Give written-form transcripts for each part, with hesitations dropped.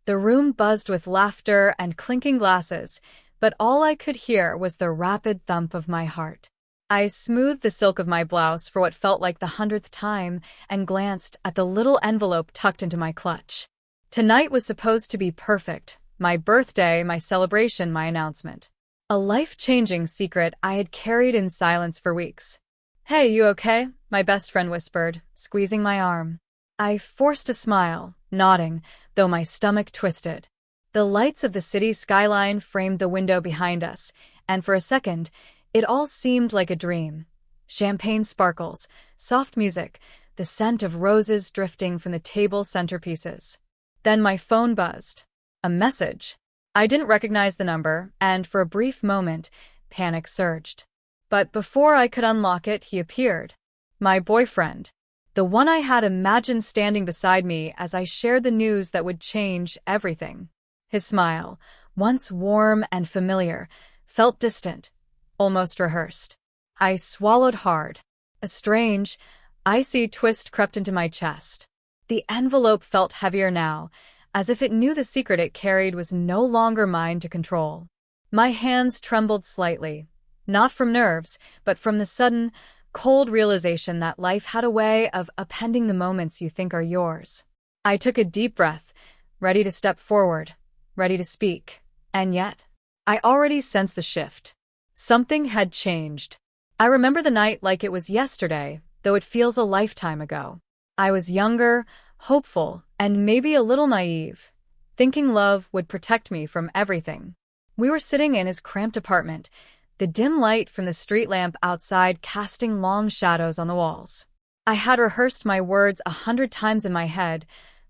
The room buzzed with laughter and clinking glasses, but all I could hear was the rapid thump of my heart. I smoothed the silk of my blouse for what felt like the 100th time and glanced at the little envelope tucked into my clutch. Tonight was supposed to be perfect. My birthday, my celebration, my announcement. A life-changing secret I had carried in silence for weeks. "Hey, you okay?" my best friend whispered, squeezing my arm. I forced a smile, nodding, though my stomach twisted. The lights of the city skyline framed the window behind us, and for a second, it all seemed like a dream. Champagne sparkles, soft music, the scent of roses drifting from the table centerpieces. Then my phone buzzed. A message. I didn't recognize the number, and for a brief moment, panic surged. But before I could unlock it, he appeared. My boyfriend. The one I had imagined standing beside me as I shared the news that would change everything. His smile, once warm and familiar, felt distant, almost rehearsed. I swallowed hard. A strange, icy twist crept into my chest. The envelope felt heavier now, as if it knew the secret it carried was no longer mine to control. My hands trembled slightly, not from nerves, but from the sudden, cold realization that life had a way of appending the moments you think are yours. I took a deep breath, ready to step forward, ready to speak, and yet, I already sensed the shift. Something had changed. I remember the night like it was yesterday, though it feels a lifetime ago. I was younger, hopeful, and maybe a little naive, thinking love would protect me from everything. We were sitting in his cramped apartment, the dim light from the street lamp outside casting long shadows on the walls. I had rehearsed my words 100 times in my head,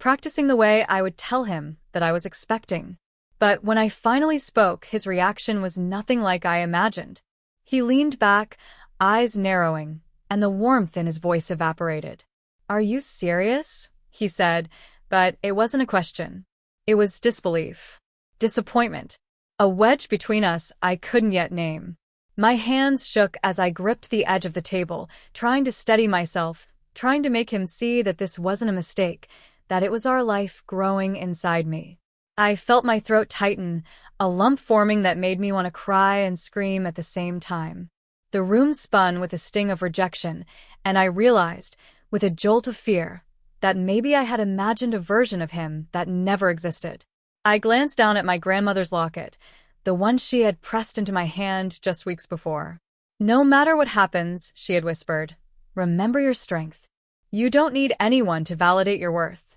practicing the way I would tell him that I was expecting. But when I finally spoke, his reaction was nothing like I imagined. He leaned back, eyes narrowing, and the warmth in his voice evaporated. "Are you serious?" he said, but it wasn't a question. It was disbelief, disappointment, a wedge between us I couldn't yet name. My hands shook as I gripped the edge of the table, trying to steady myself, trying to make him see that this wasn't a mistake, that it was our life growing inside me. I felt my throat tighten, a lump forming that made me want to cry and scream at the same time. The room spun with a sting of rejection, and I realized, with a jolt of fear, that maybe I had imagined a version of him that never existed. I glanced down at my grandmother's locket, the one she had pressed into my hand just weeks before. "No matter what happens," she had whispered, "remember your strength. You don't need anyone to validate your worth."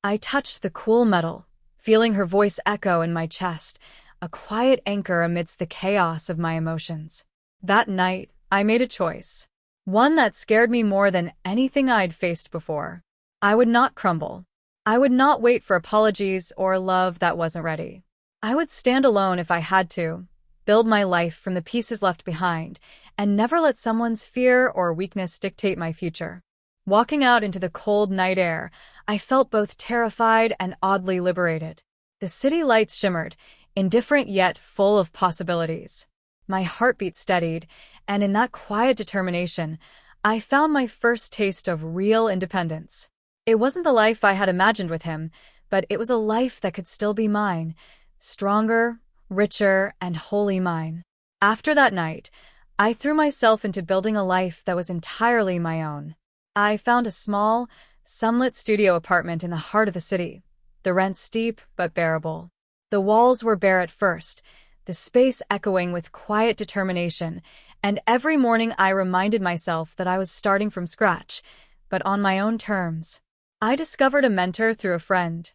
I touched the cool metal, feeling her voice echo in my chest, a quiet anchor amidst the chaos of my emotions. That night, I made a choice. One that scared me more than anything I'd faced before. I would not crumble. I would not wait for apologies or love that wasn't ready. I would stand alone if I had to, build my life from the pieces left behind, and never let someone's fear or weakness dictate my future. Walking out into the cold night air, I felt both terrified and oddly liberated. The city lights shimmered, indifferent yet full of possibilities. My heartbeat steadied, and in that quiet determination, I found my first taste of real independence. It wasn't the life I had imagined with him, but it was a life that could still be mine, stronger, richer, and wholly mine. After that night, I threw myself into building a life that was entirely my own. I found a small, sunlit studio apartment in the heart of the city, the rent steep but bearable. The walls were bare at first, the space echoing with quiet determination, and every morning I reminded myself that I was starting from scratch, but on my own terms. I discovered a mentor through a friend,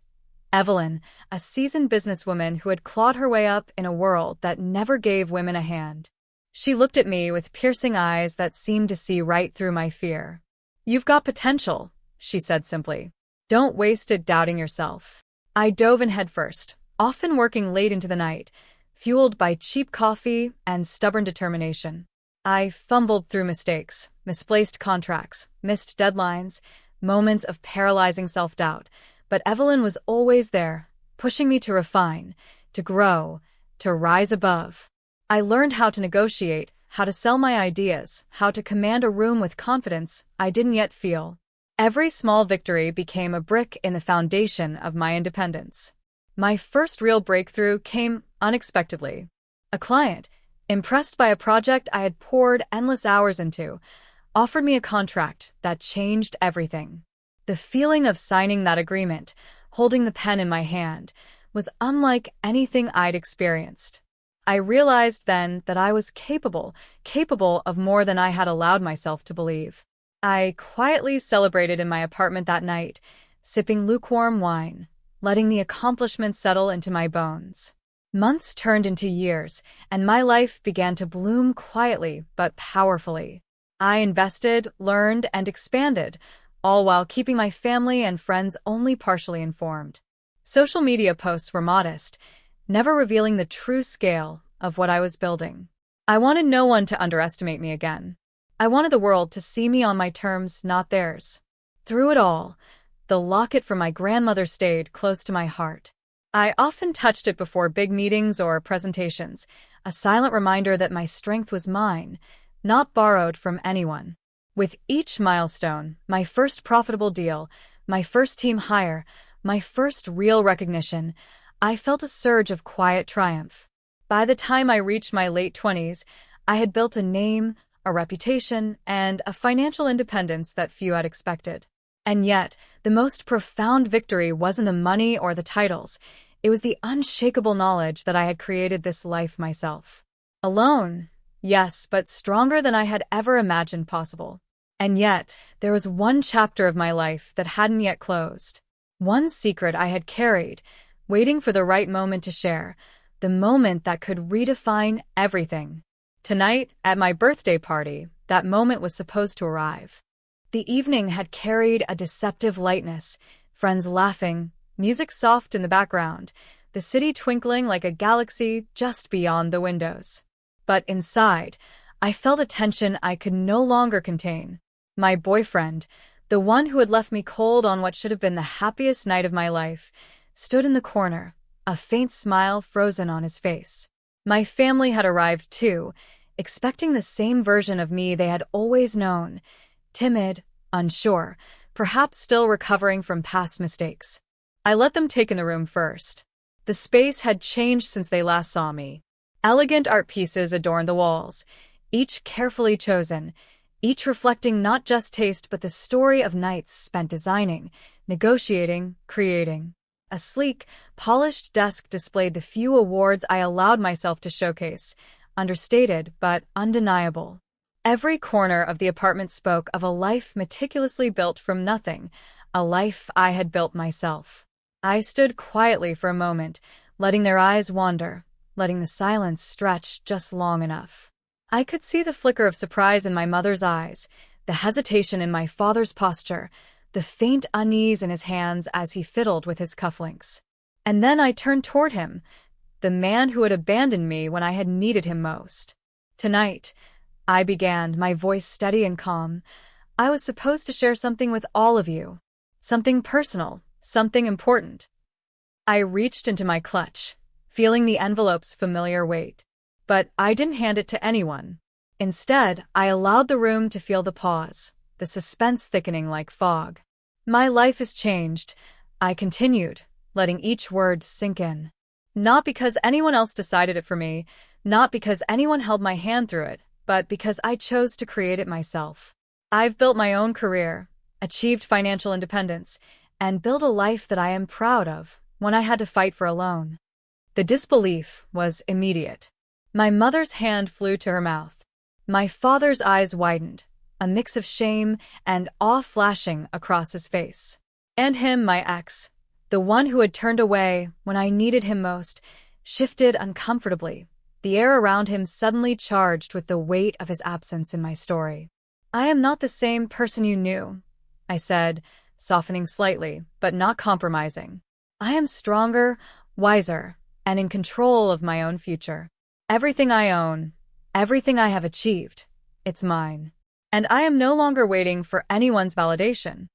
Evelyn, a seasoned businesswoman who had clawed her way up in a world that never gave women a hand. She looked at me with piercing eyes that seemed to see right through my fear. "You've got potential," she said simply. "Don't waste it doubting yourself." I dove in headfirst, often working late into the night, fueled by cheap coffee and stubborn determination. I fumbled through mistakes, misplaced contracts, missed deadlines, moments of paralyzing self-doubt, but Evelyn was always there, pushing me to refine, to grow, to rise above. I learned how to negotiate, how to sell my ideas, how to command a room with confidence I didn't yet feel. Every small victory became a brick in the foundation of my independence. My first real breakthrough came unexpectedly. A client, impressed by a project I had poured endless hours into, offered me a contract that changed everything. The feeling of signing that agreement, holding the pen in my hand, was unlike anything I'd experienced. I realized then that I was capable of more than I had allowed myself to believe. I quietly celebrated in my apartment that night, sipping lukewarm wine, letting the accomplishment settle into my bones. Months turned into years, and my life began to bloom quietly but powerfully. I invested, learned, and expanded, all while keeping my family and friends only partially informed. Social media posts were modest, never revealing the true scale of what I was building. I wanted no one to underestimate me again. I wanted the world to see me on my terms, not theirs. Through it all, the locket from my grandmother stayed close to my heart. I often touched it before big meetings or presentations, a silent reminder that my strength was mine, not borrowed from anyone. With each milestone, my first profitable deal, my first team hire, my first real recognition, I felt a surge of quiet triumph. By the time I reached my late 20s, I had built a name, a reputation, and a financial independence that few had expected. And yet, the most profound victory wasn't the money or the titles. It was the unshakable knowledge that I had created this life myself. Alone, yes, but stronger than I had ever imagined possible. And yet, there was one chapter of my life that hadn't yet closed. One secret I had carried, waiting for the right moment to share, the moment that could redefine everything. Tonight, at my birthday party, that moment was supposed to arrive. The evening had carried a deceptive lightness, friends laughing, music soft in the background, the city twinkling like a galaxy just beyond the windows. But inside, I felt a tension I could no longer contain. My boyfriend, the one who had left me cold on what should have been the happiest night of my life, stood in the corner, a faint smile frozen on his face. My family had arrived too, expecting the same version of me they had always known, timid, unsure, perhaps still recovering from past mistakes. I let them take in the room first. The space had changed since they last saw me. Elegant art pieces adorned the walls, each carefully chosen, each reflecting not just taste but the story of nights spent designing, negotiating, creating. A sleek, polished desk displayed the few awards I allowed myself to showcase, understated but undeniable. Every corner of the apartment spoke of a life meticulously built from nothing, a life I had built myself. I stood quietly for a moment, letting their eyes wander, letting the silence stretch just long enough. I could see the flicker of surprise in my mother's eyes, the hesitation in my father's posture, the faint unease in his hands as he fiddled with his cufflinks. And then I turned toward him, the man who had abandoned me when I had needed him most. Tonight, I began, my voice steady and calm. I was supposed to share something with all of you. Something personal, something important. I reached into my clutch, feeling the envelope's familiar weight. But I didn't hand it to anyone. Instead, I allowed the room to feel the pause, the suspense thickening like fog. My life has changed, I continued, letting each word sink in. Not because anyone else decided it for me, not because anyone held my hand through it, but because I chose to create it myself. I've built my own career, achieved financial independence, and built a life that I am proud of when I had to fight for alone. The disbelief was immediate. My mother's hand flew to her mouth. My father's eyes widened, a mix of shame and awe flashing across his face. And him, my ex, the one who had turned away when I needed him most, shifted uncomfortably, the air around him suddenly charged with the weight of his absence in my story. I am not the same person you knew, I said, softening slightly, but not compromising. I am stronger, wiser, and in control of my own future. Everything I own, everything I have achieved, it's mine. And I am no longer waiting for anyone's validation.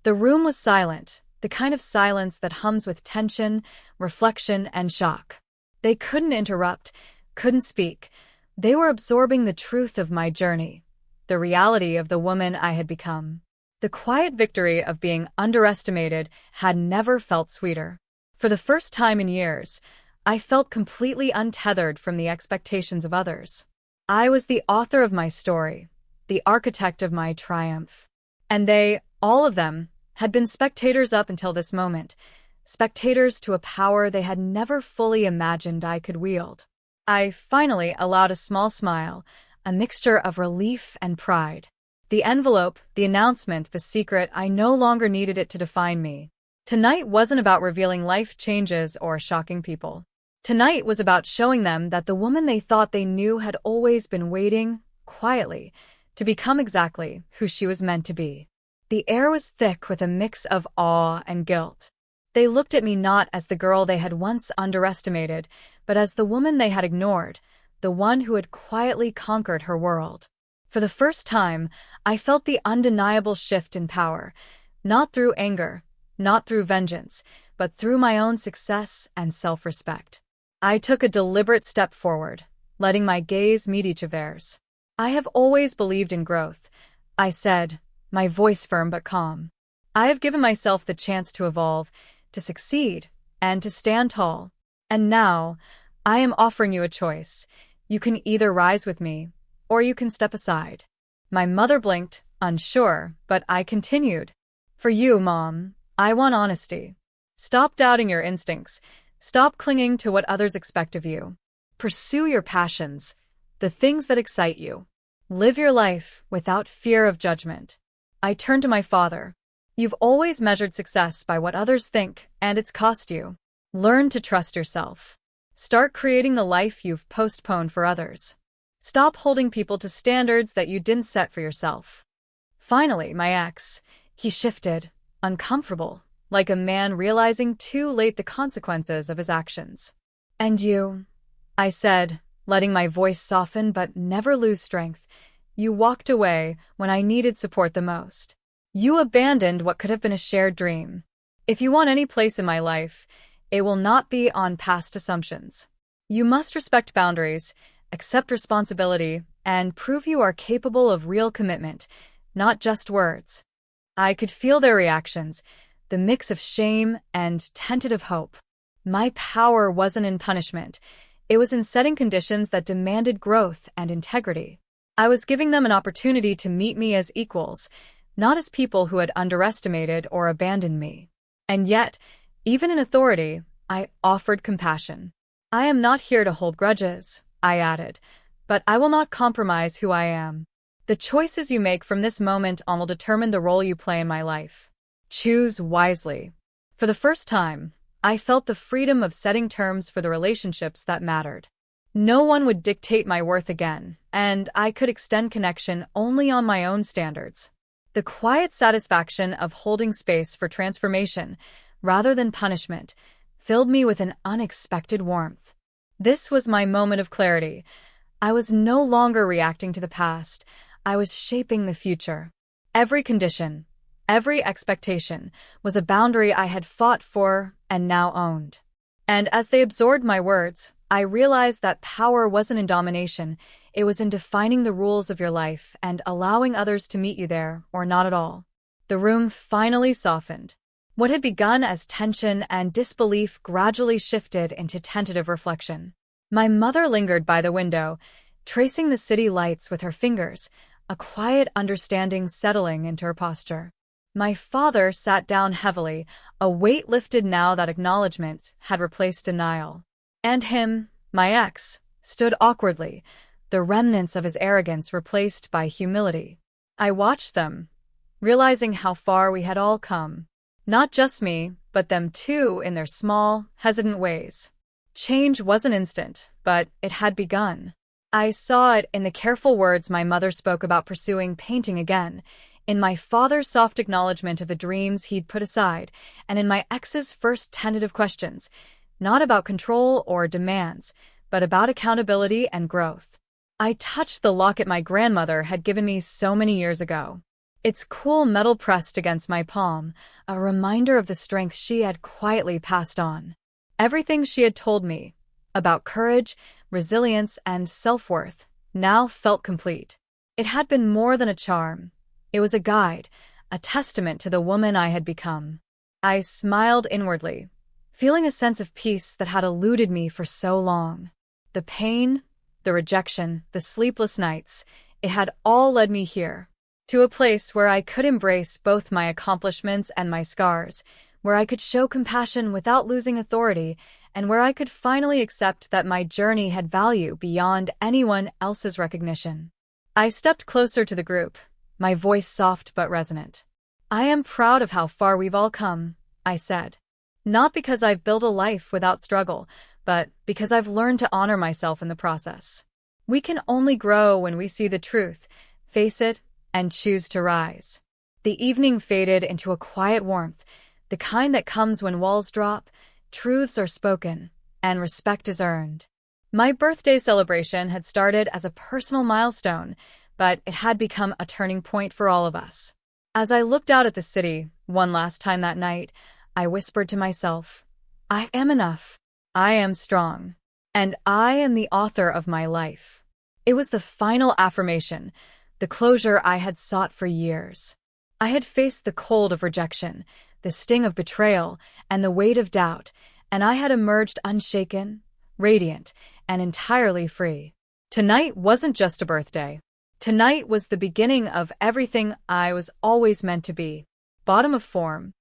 The room was silent, the kind of silence that hums with tension, reflection, and shock. They couldn't interrupt, couldn't speak. They were absorbing the truth of my journey, the reality of the woman I had become. The quiet victory of being underestimated had never felt sweeter. For the first time in years, I felt completely untethered from the expectations of others. I was the author of my story, the architect of my triumph. And they, all of them, had been spectators up until this moment, spectators to a power they had never fully imagined I could wield. I finally allowed a small smile, a mixture of relief and pride. The envelope, the announcement, the secret, I no longer needed it to define me. Tonight wasn't about revealing life changes or shocking people. Tonight was about showing them that the woman they thought they knew had always been waiting, quietly, to become exactly who she was meant to be. The air was thick with a mix of awe and guilt. They looked at me not as the girl they had once underestimated, but as the woman they had ignored, the one who had quietly conquered her world. For the first time, I felt the undeniable shift in power, not through anger, not through vengeance, but through my own success and self-respect. I took a deliberate step forward, letting my gaze meet each of theirs. I have always believed in growth, I said, my voice firm but calm. I have given myself the chance to evolve, to succeed, and to stand tall. And now, I am offering you a choice. You can either rise with me, or you can step aside. My mother blinked, unsure, but I continued. For you, Mom, I want honesty. Stop doubting your instincts. Stop clinging to what others expect of you. Pursue your passions, the things that excite you. Live your life without fear of judgment. I turned to my father. You've always measured success by what others think, and it's cost you. Learn to trust yourself. Start creating the life you've postponed for others. Stop holding people to standards that you didn't set for yourself. Finally, my ex, he shifted, uncomfortable, like a man realizing too late the consequences of his actions. And you, I said, letting my voice soften but never lose strength, you walked away when I needed support the most. You abandoned what could have been a shared dream. If you want any place in my life, it will not be on past assumptions. You must respect boundaries, accept responsibility, and prove you are capable of real commitment, not just words. I could feel their reactions, the mix of shame and tentative hope. My power wasn't in punishment. It was in setting conditions that demanded growth and integrity. I was giving them an opportunity to meet me as equals, not as people who had underestimated or abandoned me. And yet, even in authority, I offered compassion. I am not here to hold grudges, I added, but I will not compromise who I am. The choices you make from this moment on will determine the role you play in my life. Choose wisely. For the first time, I felt the freedom of setting terms for the relationships that mattered. No one would dictate my worth again, and I could extend connection only on my own standards. The quiet satisfaction of holding space for transformation, rather than punishment, filled me with an unexpected warmth. This was my moment of clarity. I was no longer reacting to the past. I was shaping the future. Every condition, every expectation, was a boundary I had fought for and now owned. And as they absorbed my words, I realized that power wasn't in domination, it was in defining the rules of your life and allowing others to meet you there, or not at all. The room finally softened. What had begun as tension and disbelief gradually shifted into tentative reflection. My mother lingered by the window, tracing the city lights with her fingers, a quiet understanding settling into her posture. My father sat down heavily, a weight lifted now that acknowledgement had replaced denial. And him, my ex, stood awkwardly, the remnants of his arrogance replaced by humility. I watched them, realizing how far we had all come. Not just me, but them too in their small, hesitant ways. Change wasn't instant, but it had begun. I saw it in the careful words my mother spoke about pursuing painting again, in my father's soft acknowledgement of the dreams he'd put aside, and in my ex's first tentative questions, not about control or demands, but about accountability and growth. I touched the locket my grandmother had given me so many years ago. Its cool metal pressed against my palm, a reminder of the strength she had quietly passed on. Everything she had told me, about courage, resilience, and self-worth, now felt complete. It had been more than a charm. It was a guide, a testament to the woman I had become. I smiled inwardly, feeling a sense of peace that had eluded me for so long. The pain, the rejection, the sleepless nights, it had all led me here, to a place where I could embrace both my accomplishments and my scars, where I could show compassion without losing authority, and where I could finally accept that my journey had value beyond anyone else's recognition. I stepped closer to the group, my voice soft but resonant. "I am proud of how far we've all come," I said. "Not because I've built a life without struggle, but because I've learned to honor myself in the process. We can only grow when we see the truth, face it, and choose to rise." The evening faded into a quiet warmth, the kind that comes when walls drop, truths are spoken, and respect is earned. My birthday celebration had started as a personal milestone, but it had become a turning point for all of us. As I looked out at the city one last time that night, I whispered to myself, "I am enough. I am strong. And I am the author of my life." It was the final affirmation, the closure I had sought for years. I had faced the cold of rejection, the sting of betrayal, and the weight of doubt, and I had emerged unshaken, radiant, and entirely free. Tonight wasn't just a birthday. Tonight was the beginning of everything I was always meant to be. Bottom of form,